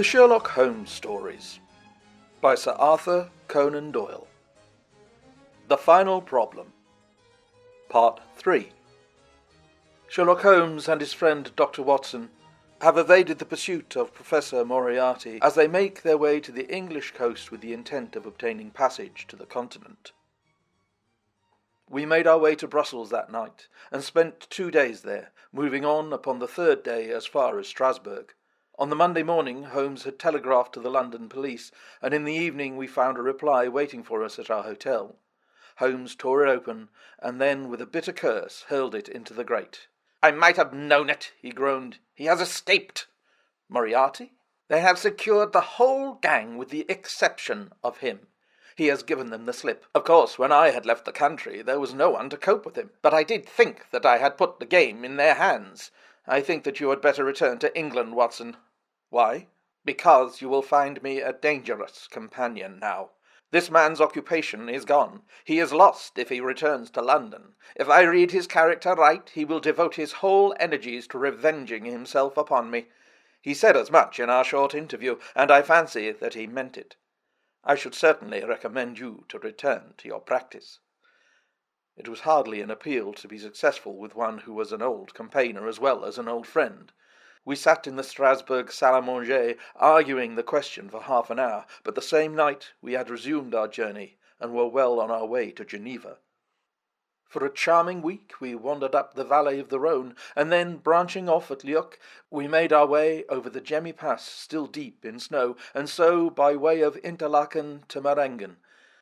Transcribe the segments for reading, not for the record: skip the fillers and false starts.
The Sherlock Holmes Stories by Sir Arthur Conan Doyle. The Final Problem. Part 3. Sherlock Holmes and his friend Dr. Watson have evaded the pursuit of Professor Moriarty as they make their way to the English coast with the intent of obtaining passage to the continent. We made our way to Brussels that night, and spent 2 days there, moving on upon the third day as far as Strasbourg. On the Monday morning, Holmes had telegraphed to the London police, and in the evening we found a reply waiting for us at our hotel. Holmes tore it open, and then, with a bitter curse, hurled it into the grate. "I might have known it," he groaned. "He has escaped." "Moriarty? They have secured the whole gang with the exception of him. He has given them the slip. Of course, when I had left the country, there was no one to cope with him. But I did think that I had put the game in their hands. I think that you had better return to England, Watson." "Why?" "Because you will find me a dangerous companion now. This man's occupation is gone. He is lost if he returns to London. If I read his character right, he will devote his whole energies to revenging himself upon me. He said as much in our short interview, and I fancy that he meant it. I should certainly recommend you to return to your practice." It was hardly an appeal to be successful with one who was an old campaigner as well as an old friend. We sat in the Strasbourg salle à manger, arguing the question for half an hour, but the same night we had resumed our journey, and were well on our way to Geneva. For a charming week we wandered up the valley of the Rhone, and then, branching off at Lyoc, we made our way over the Gemmi Pass, still deep in snow, and so by way of Interlaken to Marengen.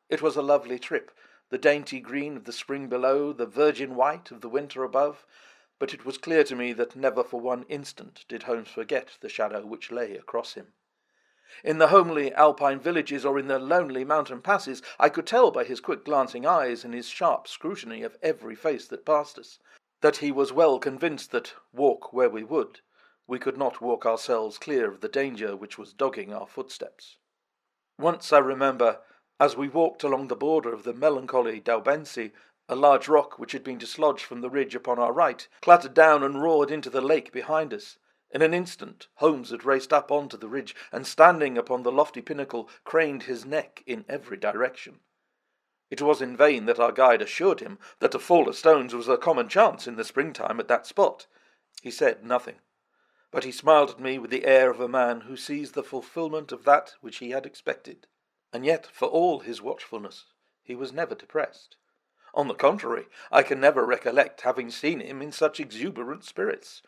It was a lovely trip, the dainty green of the spring below, the virgin white of the winter above, but it was clear to me that never for one instant did Holmes forget the shadow which lay across him. In the homely alpine villages or in the lonely mountain passes, I could tell by his quick glancing eyes and his sharp scrutiny of every face that passed us, that he was well convinced that, walk where we would, we could not walk ourselves clear of the danger which was dogging our footsteps. Once, I remember, as we walked along the border of the melancholy Daubency, a large rock which had been dislodged from the ridge upon our right clattered down and roared into the lake behind us. In an instant, Holmes had raced up onto the ridge, and standing upon the lofty pinnacle, craned his neck in every direction. It was in vain that our guide assured him that a fall of stones was a common chance in the springtime at that spot. He said nothing, but he smiled at me with the air of a man who sees the fulfilment of that which he had expected. And yet, for all his watchfulness, he was never depressed. On the contrary, I can never recollect having seen him in such exuberant spirits.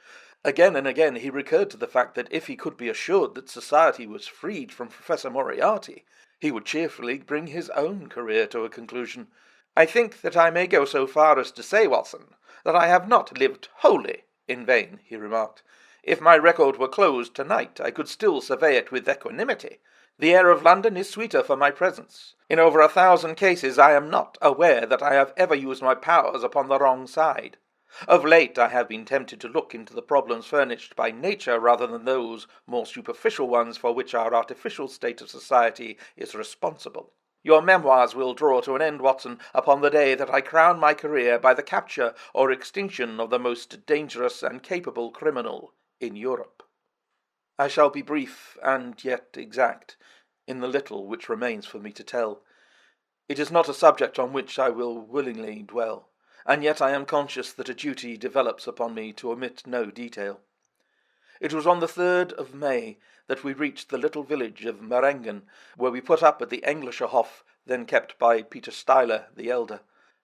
Again and again he recurred to the fact that if he could be assured that society was freed from Professor Moriarty, he would cheerfully bring his own career to a conclusion. "I think that I may go so far as to say, Watson, that I have not lived wholly in vain," he remarked. "If my record were closed tonight, I could still survey it with equanimity. The air of London is sweeter for my presence. In over 1,000 cases I am not aware that I have ever used my powers upon the wrong side. Of late I have been tempted to look into the problems furnished by nature rather than those more superficial ones for which our artificial state of society is responsible. Your memoirs will draw to an end, Watson, upon the day that I crown my career by the capture or extinction of the most dangerous and capable criminal in Europe. I shall be brief and yet exact in the little which remains for me to tell. It is not a subject on which I will willingly dwell, and yet I am conscious that a duty develops upon me to omit no detail. It was on the 3rd of May that we reached the little village of Marengen, where we put up at the Englischer Hof, then kept by Peter Steiler the elder.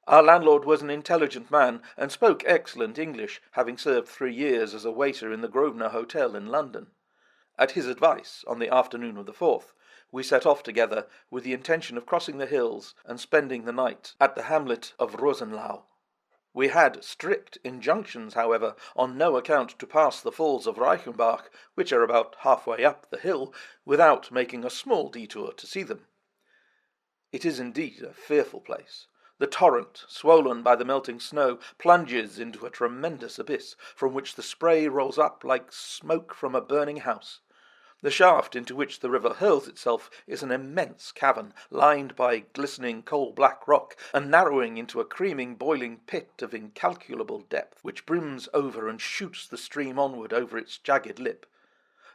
Our landlord was an intelligent man, and spoke excellent English, having served 3 years as a waiter in the Grosvenor Hotel in London. At his advice, on the afternoon of the 4th, we set off together with the intention of crossing the hills and spending the night at the hamlet of Rosenlau. We had strict injunctions, however, on no account to pass the falls of Reichenbach, which are about halfway up the hill, without making a small detour to see them. It is indeed a fearful place. The torrent, swollen by the melting snow, plunges into a tremendous abyss, from which the spray rolls up like smoke from a burning house. The shaft into which the river hurls itself is an immense cavern, lined by glistening coal-black rock, and narrowing into a creaming, boiling pit of incalculable depth, which brims over and shoots the stream onward over its jagged lip.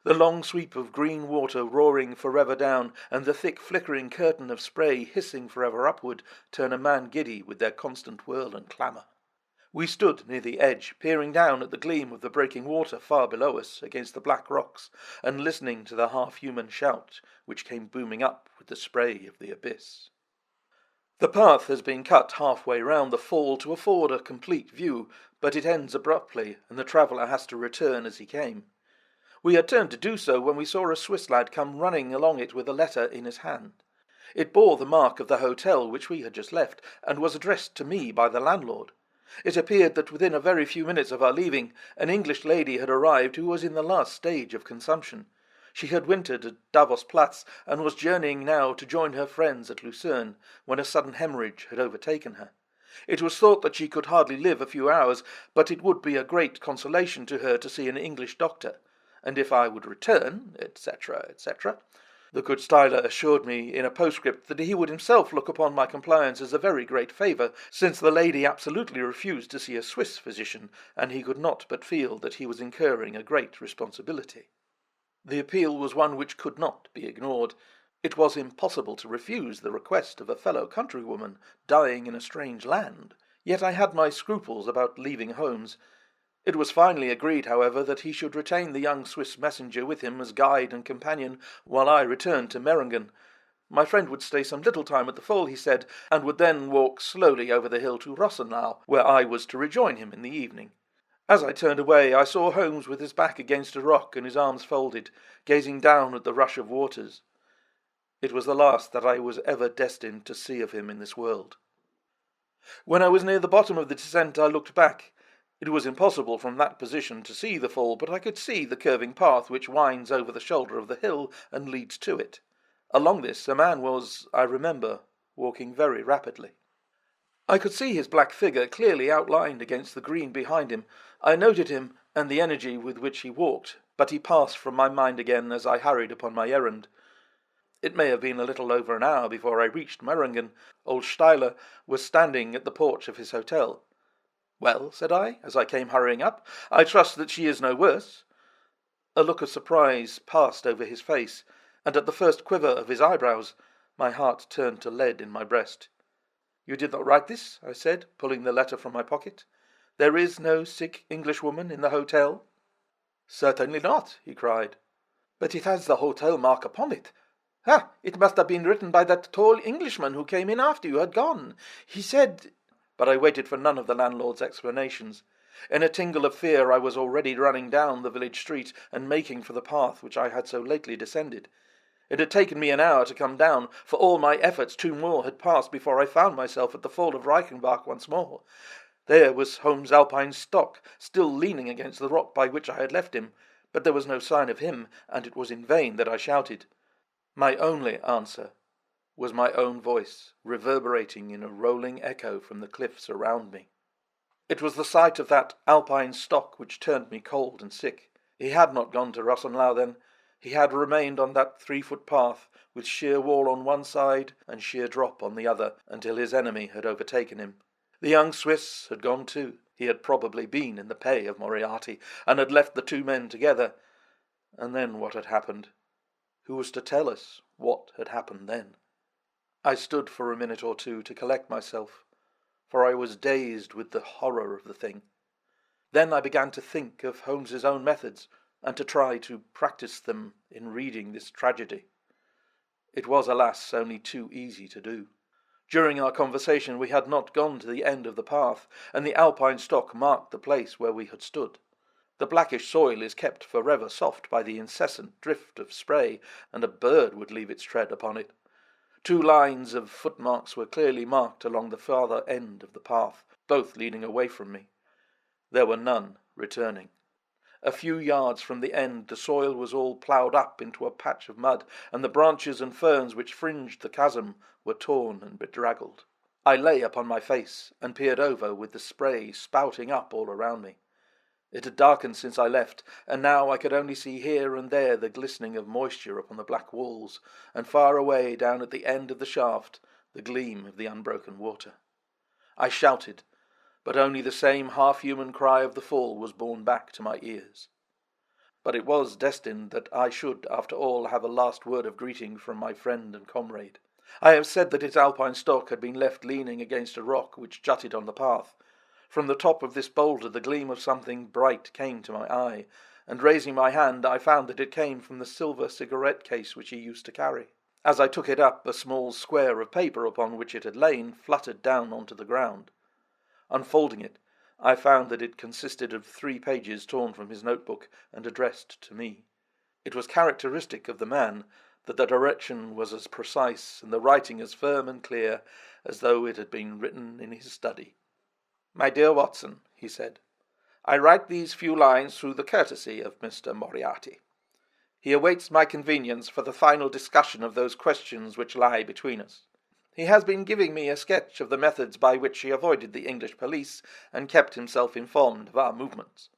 The long sweep of green water roaring forever down, and the thick flickering curtain of spray hissing forever upward, turn a man giddy with their constant whirl and clamour. We stood near the edge, peering down at the gleam of the breaking water far below us against the black rocks, and listening to the half-human shout which came booming up with the spray of the abyss. The path has been cut halfway round the fall to afford a complete view, but it ends abruptly, and the traveller has to return as he came. We had turned to do so when we saw a Swiss lad come running along it with a letter in his hand. It bore the mark of the hotel which we had just left, and was addressed to me by the landlord. It appeared that within a very few minutes of our leaving, an English lady had arrived who was in the last stage of consumption. She had wintered at Davos Platz, and was journeying now to join her friends at Lucerne, when a sudden hemorrhage had overtaken her. It was thought that she could hardly live a few hours, but it would be a great consolation to her to see an English doctor, and if I would return, etc., etc. The good Styler assured me in a postscript that he would himself look upon my compliance as a very great favour, since the lady absolutely refused to see a Swiss physician, and he could not but feel that he was incurring a great responsibility. The appeal was one which could not be ignored. It was impossible to refuse the request of a fellow countrywoman dying in a strange land, yet I had my scruples about leaving Holmes. It was finally agreed, however, that he should retain the young Swiss messenger with him as guide and companion, while I returned to Meiringen. My friend would stay some little time at the Fall, he said, and would then walk slowly over the hill to Rosenau, where I was to rejoin him in the evening. As I turned away, I saw Holmes with his back against a rock and his arms folded, gazing down at the rush of waters. It was the last that I was ever destined to see of him in this world. When I was near the bottom of the descent, I looked back. It was impossible from that position to see the fall, but I could see the curving path which winds over the shoulder of the hill and leads to it. Along this a man was, I remember, walking very rapidly. I could see his black figure clearly outlined against the green behind him. I noted him and the energy with which he walked, but he passed from my mind again as I hurried upon my errand. It may have been a little over an hour before I reached Meiringen. Old Steiler was standing at the porch of his hotel. "Well," said I, as I came hurrying up, "I trust that she is no worse." A look of surprise passed over his face, and at the first quiver of his eyebrows, my heart turned to lead in my breast. "You did not write this?" I said, pulling the letter from my pocket. "There is no sick Englishwoman in the hotel?" "Certainly not," he cried. "But it has the hotel mark upon it. Ah, it must have been written by that tall Englishman who came in after you had gone. He said—" But I waited for none of the landlord's explanations. In a tingle of fear I was already running down the village street and making for the path which I had so lately descended. It had taken me an hour to come down. For all my efforts 2 more had passed before I found myself at the fall of Reichenbach once more. There was Holmes' Alpine stock, still leaning against the rock by which I had left him, but there was no sign of him, and it was in vain that I shouted. My only answer was my own voice, reverberating in a rolling echo from the cliffs around me. It was the sight of that Alpine stock which turned me cold and sick. He had not gone to Rosenlau then. He had remained on that 3-foot path, with sheer wall on one side and sheer drop on the other, until his enemy had overtaken him. The young Swiss had gone too. He had probably been in the pay of Moriarty, and had left the 2 men together. And then what had happened? Who was to tell us what had happened then? I stood for a minute or two to collect myself, for I was dazed with the horror of the thing. Then I began to think of Holmes's own methods, and to try to practice them in reading this tragedy. It was, alas, only too easy to do. During our conversation we had not gone to the end of the path, and the Alpine stock marked the place where we had stood. The blackish soil is kept forever soft by the incessant drift of spray, and a bird would leave its tread upon it. 2 lines of footmarks were clearly marked along the farther end of the path, both leading away from me. There were none returning. A few yards from the end the soil was all ploughed up into a patch of mud, and the branches and ferns which fringed the chasm were torn and bedraggled. I lay upon my face and peered over with the spray spouting up all around me. It had darkened since I left, and now I could only see here and there the glistening of moisture upon the black walls, and far away down at the end of the shaft the gleam of the unbroken water. I shouted, but only the same half-human cry of the fall was borne back to my ears. but it was destined that I should, after all, have a last word of greeting from my friend and comrade. I have said that its alpine stalk had been left leaning against a rock which jutted on the path. From the top of this boulder the gleam of something bright came to my eye, and raising my hand I found that it came from the silver cigarette case which he used to carry. As I took it up, a small square of paper upon which it had lain fluttered down onto the ground. Unfolding it, I found that it consisted of 3 pages torn from his notebook and addressed to me. It was characteristic of the man that the direction was as precise and the writing as firm and clear as though it had been written in his study. "My dear Watson," he said, "I write these few lines through the courtesy of Mr. Moriarty. He awaits my convenience for the final discussion of those questions which lie between us. He has been giving me a sketch of the methods by which he avoided the English police and kept himself informed of our movements.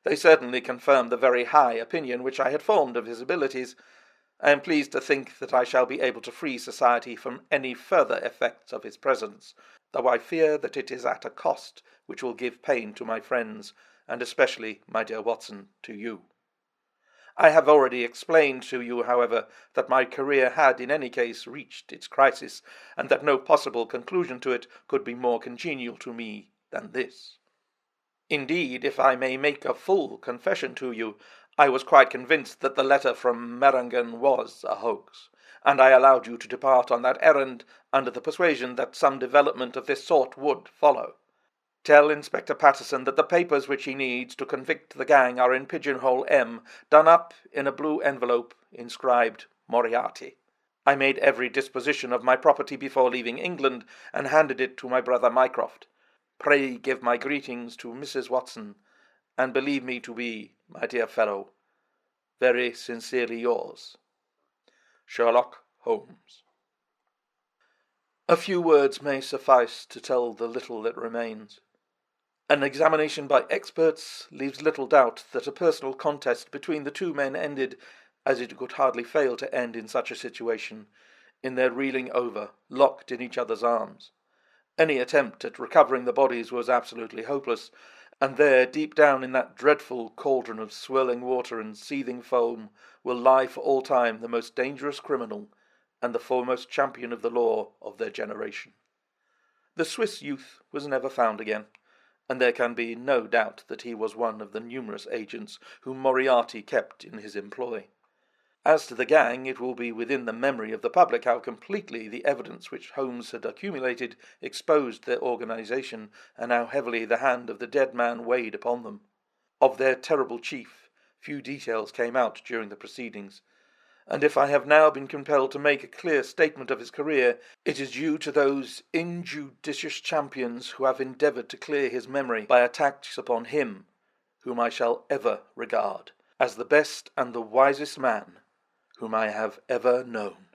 They certainly confirm the very high opinion which I had formed of his abilities. I am pleased to think that I shall be able to free society from any further effects of his presence, though I fear that it is at a cost which will give pain to my friends, and especially, my dear Watson, to you. I have already explained to you, however, that my career had in any case reached its crisis, and that no possible conclusion to it could be more congenial to me than this. Indeed, if I may make a full confession to you, I was quite convinced that the letter from Merringen was a hoax, and I allowed you to depart on that errand under the persuasion that some development of this sort would follow. Tell Inspector Patterson that the papers which he needs to convict the gang are in Pigeonhole M, done up in a blue envelope inscribed Moriarty. I made every disposition of my property before leaving England, and handed it to my brother Mycroft. Pray give my greetings to Mrs. Watson, and believe me to be, my dear fellow, very sincerely yours, Sherlock Holmes. A few words may suffice to tell the little that remains. An examination by experts leaves little doubt that a personal contest between the 2 men ended, as it could hardly fail to end in such a situation, in their reeling over, locked in each other's arms. Any attempt at recovering the bodies was absolutely hopeless, and there, deep down in that dreadful cauldron of swirling water and seething foam, will lie for all time the most dangerous criminal and the foremost champion of the law of their generation. The Swiss youth was never found again, and there can be no doubt that he was one of the numerous agents whom Moriarty kept in his employ. As to the gang, it will be within the memory of the public how completely the evidence which Holmes had accumulated exposed their organization, and how heavily the hand of the dead man weighed upon them. Of their terrible chief, few details came out during the proceedings, and if I have now been compelled to make a clear statement of his career, it is due to those injudicious champions who have endeavoured to clear his memory by attacks upon him, whom I shall ever regard as the best and the wisest man whom I have ever known.